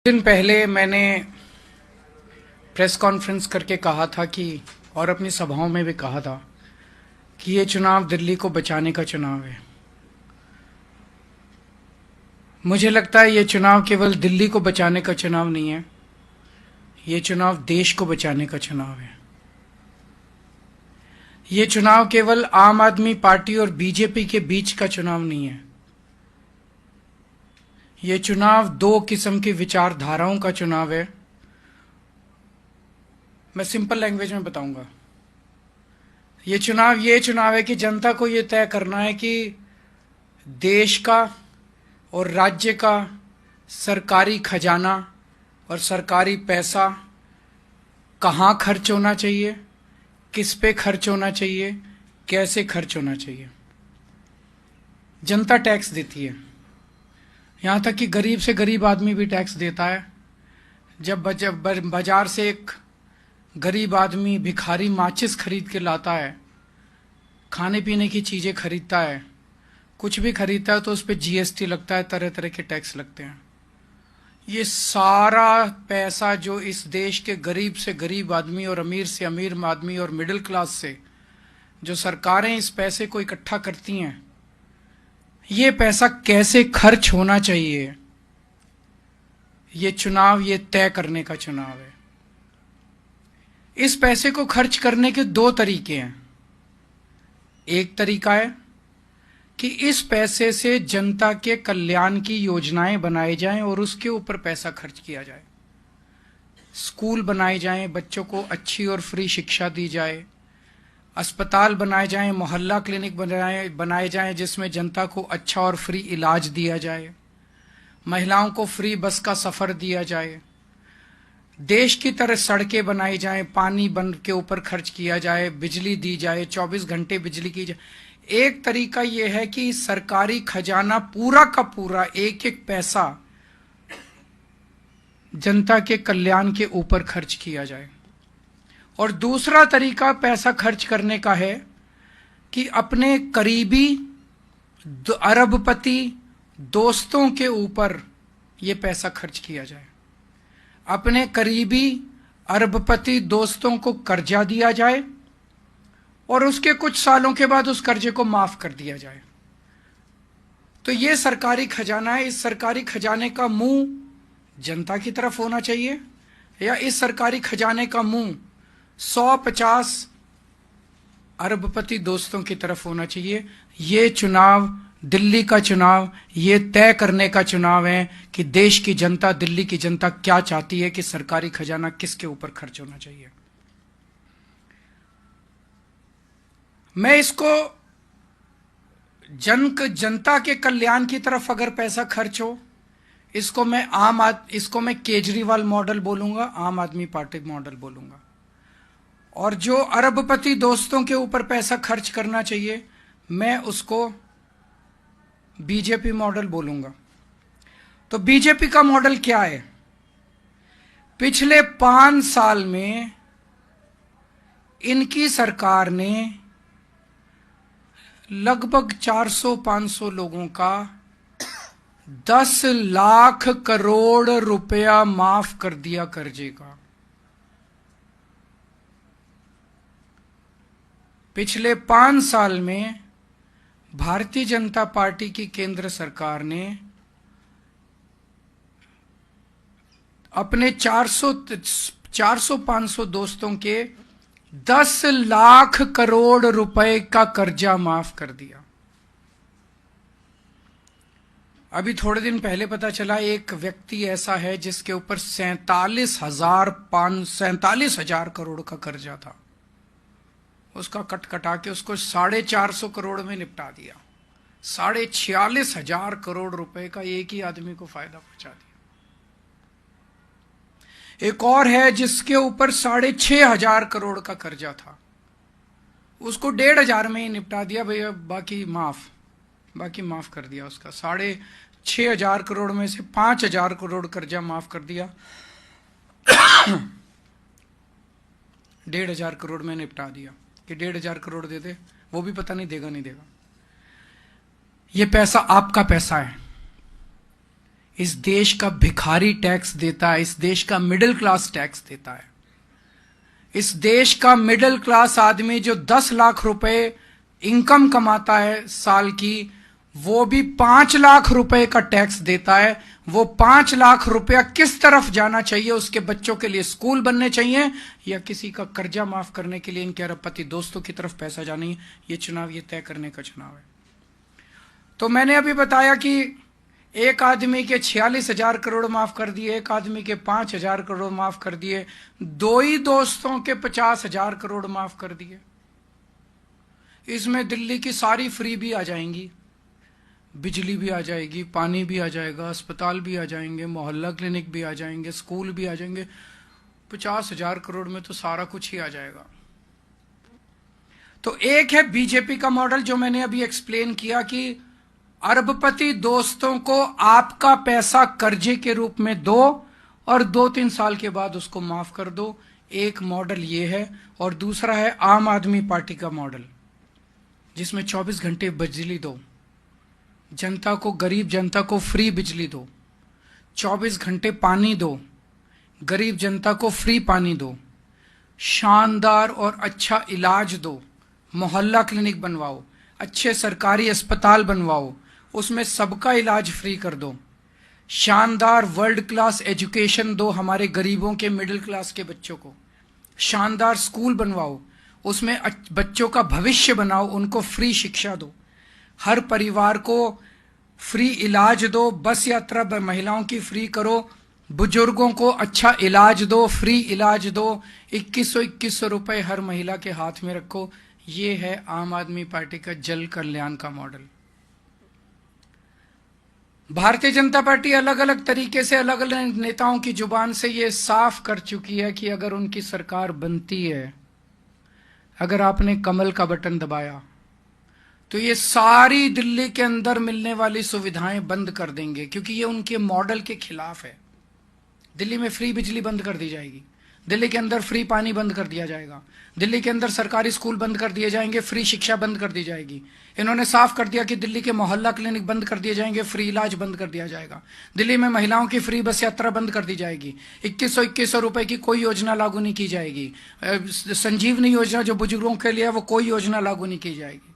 दिन पहले मैंने प्रेस कॉन्फ्रेंस करके कहा था कि, और अपनी सभाओं में भी कहा था कि ये चुनाव दिल्ली को बचाने का चुनाव है। मुझे लगता है ये चुनाव केवल दिल्ली को बचाने का चुनाव नहीं है, ये चुनाव देश को बचाने का चुनाव है। ये चुनाव केवल आम आदमी पार्टी और बीजेपी के बीच का चुनाव नहीं है, ये चुनाव दो किस्म की विचारधाराओं का चुनाव है। मैं सिंपल लैंग्वेज में बताऊंगा। ये चुनाव है कि जनता को ये तय करना है कि देश का और राज्य का सरकारी खजाना और सरकारी पैसा कहाँ खर्च होना चाहिए, किस पे खर्च होना चाहिए, कैसे खर्च होना चाहिए। जनता टैक्स देती है, यहाँ तक कि गरीब से गरीब आदमी भी टैक्स देता है। जब बाजार से एक गरीब आदमी भिखारी माचिस खरीद के लाता है, खाने पीने की चीज़ें खरीदता है, कुछ भी खरीदता है तो उस पर जीएसटी लगता है, तरह तरह के टैक्स लगते हैं। ये सारा पैसा जो इस देश के गरीब से गरीब आदमी और अमीर से अमीर आदमी और मिडिल क्लास से जो सरकारें इस पैसे को इकट्ठा करती हैं, ये पैसा कैसे खर्च होना चाहिए, ये चुनाव ये तय करने का चुनाव है। इस पैसे को खर्च करने के दो तरीके हैं। एक तरीका है कि इस पैसे से जनता के कल्याण की योजनाएं बनाई जाएं और उसके ऊपर पैसा खर्च किया जाए। स्कूल बनाए जाएं, बच्चों को अच्छी और फ्री शिक्षा दी जाए, अस्पताल बनाए जाएं, मोहल्ला क्लिनिक बनाए जाएं जिसमें जनता को अच्छा और फ्री इलाज दिया जाए, महिलाओं को फ्री बस का सफ़र दिया जाए, देश की तरह सड़कें बनाई जाएं, पानी बंद के ऊपर खर्च किया जाए, बिजली दी जाए, 24 घंटे बिजली की जाए। एक तरीका यह है कि सरकारी खजाना पूरा का पूरा एक एक पैसा जनता के कल्याण के ऊपर खर्च किया जाए। और दूसरा तरीका पैसा खर्च करने का है कि अपने करीबी अरबपति दोस्तों के ऊपर यह पैसा खर्च किया जाए। अपने करीबी अरबपति दोस्तों को कर्जा दिया जाए और उसके कुछ सालों के बाद उस कर्जे को माफ कर दिया जाए। तो ये सरकारी खजाना है। इस सरकारी खजाने का मुंह जनता की तरफ होना चाहिए या इस सरकारी खजाने का मुंह 150 अरबपति दोस्तों की तरफ होना चाहिए। ये चुनाव, दिल्ली का चुनाव, ये तय करने का चुनाव है कि देश की जनता, दिल्ली की जनता क्या चाहती है कि सरकारी खजाना किसके ऊपर खर्च होना चाहिए। मैं इसको जनता के कल्याण की तरफ अगर पैसा खर्च हो, इसको मैं केजरीवाल मॉडल बोलूंगा, आम आदमी पार्टी मॉडल बोलूंगा। और जो अरबपति दोस्तों के ऊपर पैसा खर्च करना चाहिए, मैं उसको बीजेपी मॉडल बोलूंगा। तो बीजेपी का मॉडल क्या है? पिछले 5 साल में इनकी सरकार ने लगभग 400-500 लोगों का 10 लाख करोड़ रुपया माफ कर दिया कर्जे का। पिछले 5 साल में भारतीय जनता पार्टी की केंद्र सरकार ने अपने 400-500 दोस्तों के 10 लाख करोड़ रुपए का कर्जा माफ कर दिया। अभी थोड़े दिन पहले पता चला एक व्यक्ति ऐसा है जिसके ऊपर 47,000 करोड़ का कर्जा था। उसका कटा के उसको 450 करोड़ में निपटा दिया। 46,500 करोड़ रुपए का एक ही आदमी को फायदा पहुंचा दिया। एक और है जिसके ऊपर 6,500 करोड़ का कर्जा था, उसको 1,500 में ही निपटा दिया। भैया बाकी माफ कर दिया। उसका 6,500 करोड़ में से 5,000 करोड़ कर्जा माफ कर दिया, 1,500 करोड़ में निपटा दिया कि 1,500 करोड़ दे दे, वो भी पता नहीं देगा नहीं देगा। ये पैसा आपका पैसा है, इस देश का भिखारी टैक्स देता है, इस देश का मिडिल क्लास टैक्स देता है। इस देश का मिडिल क्लास आदमी जो 10 लाख रुपए इनकम कमाता है साल की, वो भी 5 लाख रुपए का टैक्स देता है। वो 5 लाख रुपया किस तरफ जाना चाहिए? उसके बच्चों के लिए स्कूल बनने चाहिए या किसी का कर्जा माफ करने के लिए इनके अरबपति दोस्तों की तरफ पैसा जाना है? ये चुनाव ये तय करने का चुनाव है। तो मैंने अभी बताया कि एक आदमी के 46,000 करोड़ माफ कर दिए, एक आदमी के 5,000 करोड़ माफ कर दिए, 2 ही दोस्तों के 50,000 करोड़ माफ कर दिए। इसमें दिल्ली की सारी फ्री भी आ जाएंगी, बिजली भी आ जाएगी, पानी भी आ जाएगा, अस्पताल भी आ जाएंगे, मोहल्ला क्लिनिक भी आ जाएंगे, स्कूल भी आ जाएंगे। 50,000 करोड़ में तो सारा कुछ ही आ जाएगा। तो एक है बीजेपी का मॉडल जो मैंने अभी एक्सप्लेन किया कि अरबपति दोस्तों को आपका पैसा कर्जे के रूप में दो और 2-3 साल के बाद उसको माफ कर दो। एक मॉडल ये है। और दूसरा है आम आदमी पार्टी का मॉडल, जिसमें 24 घंटे बिजली दो, जनता को, गरीब जनता को फ्री बिजली दो, 24 घंटे पानी दो, गरीब जनता को फ्री पानी दो, शानदार और अच्छा इलाज दो, मोहल्ला क्लिनिक बनवाओ, अच्छे सरकारी अस्पताल बनवाओ, उसमें सबका इलाज फ्री कर दो, शानदार वर्ल्ड क्लास एजुकेशन दो हमारे गरीबों के, मिडिल क्लास के बच्चों को, शानदार स्कूल बनवाओ, उसमें बच्चों का भविष्य बनाओ, उनको फ्री शिक्षा दो, हर परिवार को फ्री इलाज दो, बस यात्रा महिलाओं की फ्री करो, बुजुर्गों को अच्छा इलाज दो, फ्री इलाज दो, 2100 रुपए हर महिला के हाथ में रखो। ये है आम आदमी पार्टी का जल कल्याण का मॉडल। भारतीय जनता पार्टी अलग अलग तरीके से अलग अलग नेताओं की जुबान से ये साफ कर चुकी है कि अगर उनकी सरकार बनती है, अगर आपने कमल का बटन दबाया, तो ये सारी दिल्ली के अंदर मिलने वाली सुविधाएं बंद कर देंगे, क्योंकि ये उनके मॉडल के खिलाफ है। दिल्ली में फ्री बिजली बंद कर दी जाएगी, दिल्ली के अंदर फ्री पानी बंद कर दिया जाएगा, दिल्ली के अंदर सरकारी स्कूल बंद कर दिए जाएंगे, फ्री शिक्षा बंद कर दी जाएगी। इन्होंने साफ कर दिया कि दिल्ली के मोहल्ला क्लिनिक बंद कर दिए जाएंगे, फ्री इलाज बंद कर दिया जाएगा। दिल्ली में महिलाओं की फ्री बस यात्रा बंद कर दी जाएगी। 2100 रुपए की कोई योजना लागू नहीं की जाएगी। संजीवनी योजना जो बुजुर्गों के लिए है, वो कोई योजना लागू नहीं की जाएगी।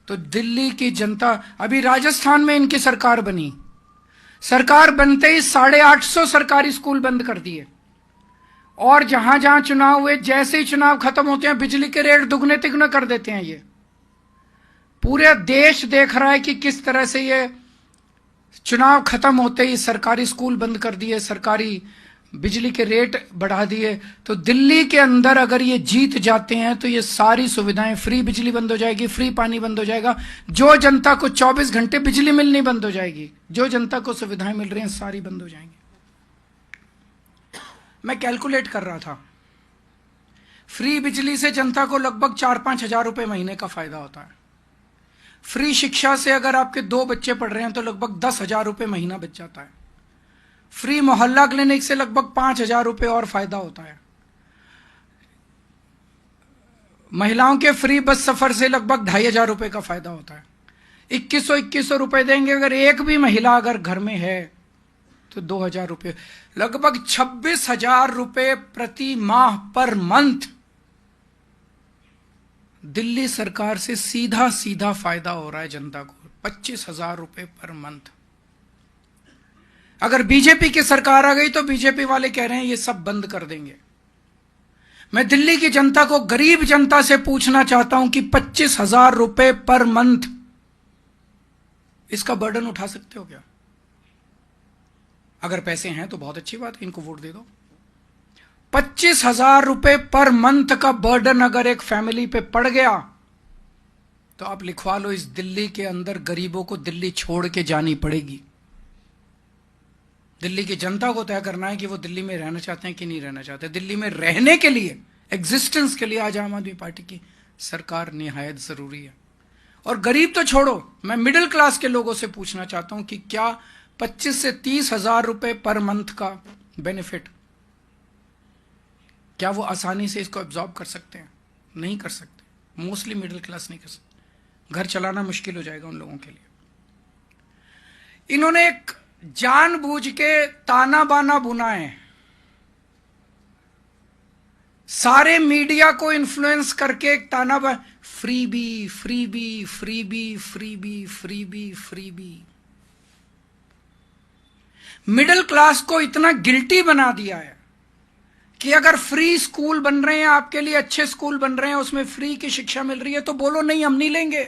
तो दिल्ली की जनता, अभी राजस्थान में इनकी सरकार बनी, सरकार बनते ही 850 सरकारी स्कूल बंद कर दिए, और जहां जहां चुनाव हुए, जैसे ही चुनाव खत्म होते हैं, बिजली के रेट दुगने तिगुने कर देते हैं। ये पूरे देश देख रहा है कि किस तरह से ये चुनाव खत्म होते ही सरकारी स्कूल बंद कर दिए, सरकारी बिजली के रेट बढ़ा दिए। तो दिल्ली के अंदर अगर ये जीत जाते हैं तो ये सारी सुविधाएं, फ्री बिजली बंद हो जाएगी, फ्री पानी बंद हो जाएगा, जो जनता को 24 घंटे बिजली मिलनी बंद हो जाएगी, जो जनता को सुविधाएं मिल रही हैं सारी बंद हो जाएंगी। मैं कैलकुलेट कर रहा था, फ्री बिजली से जनता को लगभग 4-5 हजार रुपए महीने का फायदा होता है। फ्री शिक्षा से अगर आपके 2 बच्चे पढ़ रहे हैं तो लगभग 10,000 रुपए महीना बच जाता है। फ्री मोहल्ला क्लिनिक से लगभग 5,000 रुपए और फायदा होता है। महिलाओं के फ्री बस सफर से लगभग 2,500 रुपए का फायदा होता है। 2100 रुपए देंगे, अगर एक भी महिला अगर घर में है तो 2,000 रुपए, लगभग 26,000 रुपए प्रति माह पर मंथ दिल्ली सरकार से सीधा सीधा फायदा हो रहा है जनता को। 25,000 रुपए पर मंथ। अगर बीजेपी की सरकार आ गई तो बीजेपी वाले कह रहे हैं ये सब बंद कर देंगे। मैं दिल्ली की जनता को, गरीब जनता से पूछना चाहता हूं कि 25,000 रुपए पर मंथ इसका बर्डन उठा सकते हो क्या? अगर पैसे हैं तो बहुत अच्छी बात है, इनको वोट दे दो। 25,000 रुपए पर मंथ का बर्डन अगर एक फैमिली पे पड़ गया तो आप लिखवा लो, इस दिल्ली के अंदर गरीबों को दिल्ली छोड़ के जानी पड़ेगी। दिल्ली की जनता को तय करना है कि वो दिल्ली में रहना चाहते हैं कि नहीं रहना चाहते। दिल्ली में रहने के लिए, एग्जिस्टेंस के लिए आज आम आदमी पार्टी की सरकार निहायत जरूरी है। और गरीब तो छोड़ो, मैं मिडिल क्लास के लोगों से पूछना चाहता हूं कि क्या 25 से 30,000 रुपए पर मंथ का बेनिफिट, क्या वो आसानी से इसको एब्जॉर्ब कर सकते हैं? नहीं कर सकते। मोस्टली मिडिल क्लास नहीं कर सकते। घर चलाना मुश्किल हो जाएगा उन लोगों के लिए। इन्होंने एक जानबूझ के ताना बाना बुनाएं, सारे मीडिया को इन्फ्लुएंस करके एक ताना freebie freebie freebie freebie freebie freebie. Middle class को इतना गिल्टी बना दिया है कि अगर फ्री स्कूल बन रहे हैं, आपके लिए अच्छे स्कूल बन रहे हैं, उसमें फ्री की शिक्षा मिल रही है, तो बोलो नहीं, हम नहीं लेंगे।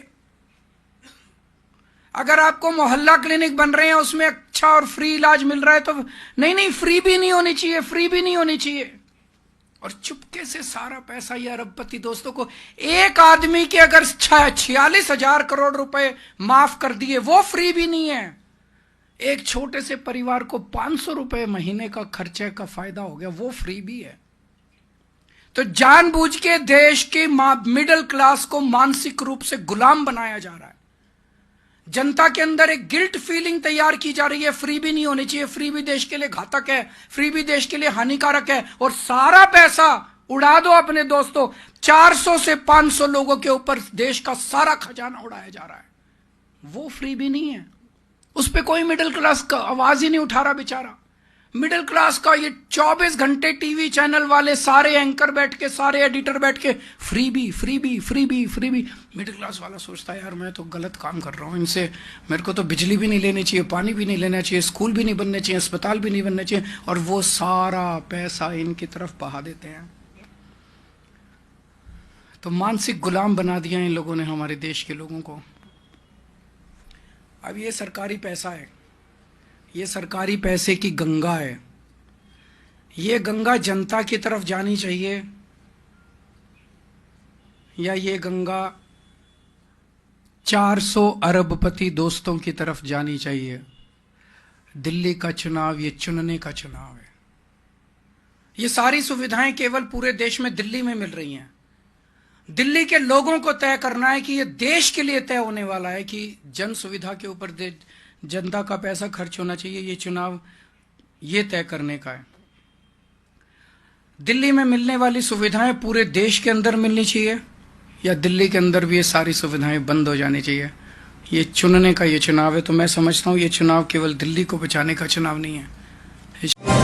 अगर आपको मोहल्ला क्लिनिक बन रहे हैं, उसमें अच्छा और फ्री इलाज मिल रहा है, तो नहीं नहीं, फ्री भी नहीं होनी चाहिए, फ्री भी नहीं होनी चाहिए। और चुपके से सारा पैसा ये अरबपति दोस्तों को, एक आदमी के अगर 46,000 करोड़ रुपए माफ कर दिए, वो फ्री भी नहीं है। एक छोटे से परिवार को 500 रुपए महीने का खर्चे का फायदा हो गया, वो फ्री भी है। तो जानबूझ के देश के मिडिल क्लास को मानसिक रूप से गुलाम बनाया जा रहा है। जनता के अंदर एक गिल्ट फीलिंग तैयार की जा रही है, फ्री भी नहीं होनी चाहिए, फ्री भी देश के लिए घातक है, फ्री भी देश के लिए हानिकारक है। और सारा पैसा उड़ा दो अपने दोस्तों, 400 से 500 लोगों के ऊपर देश का सारा खजाना उड़ाया जा रहा है, वो फ्री भी नहीं है। उस पर कोई मिडिल क्लास का आवाज ही नहीं उठा रहा बेचारा। मिडिल क्लास का ये 24 घंटे टीवी चैनल वाले सारे एंकर बैठ के, सारे एडिटर बैठ के freebie freebie freebie freebie. Middle class वाला सोचता है यार मैं तो गलत काम कर रहा हूं, इनसे मेरे को तो बिजली भी नहीं लेनी चाहिए, पानी भी नहीं लेना चाहिए, स्कूल भी नहीं बनने चाहिए, अस्पताल भी नहीं बनने चाहिए, और वो सारा पैसा इनकी तरफ बहा देते हैं। तो मानसिक गुलाम बना दिया इन लोगों ने हमारे देश के लोगों को। अब ये सरकारी पैसा है, ये सरकारी पैसे की गंगा है, ये गंगा जनता की तरफ जानी चाहिए या ये गंगा 400 अरबपति दोस्तों की तरफ जानी चाहिए। दिल्ली का चुनाव ये चुनने का चुनाव है। ये सारी सुविधाएं केवल पूरे देश में दिल्ली में मिल रही हैं। दिल्ली के लोगों को तय करना है कि ये देश के लिए तय होने वाला है कि जन सुविधा के ऊपर जनता का पैसा खर्च होना चाहिए। ये चुनाव ये तय करने का है। दिल्ली में मिलने वाली सुविधाएं पूरे देश के अंदर मिलनी चाहिए या दिल्ली के अंदर भी ये सारी सुविधाएं बंद हो जानी चाहिए। ये चुनने का ये चुनाव है। तो मैं समझता हूं ये चुनाव केवल दिल्ली को बचाने का चुनाव नहीं है।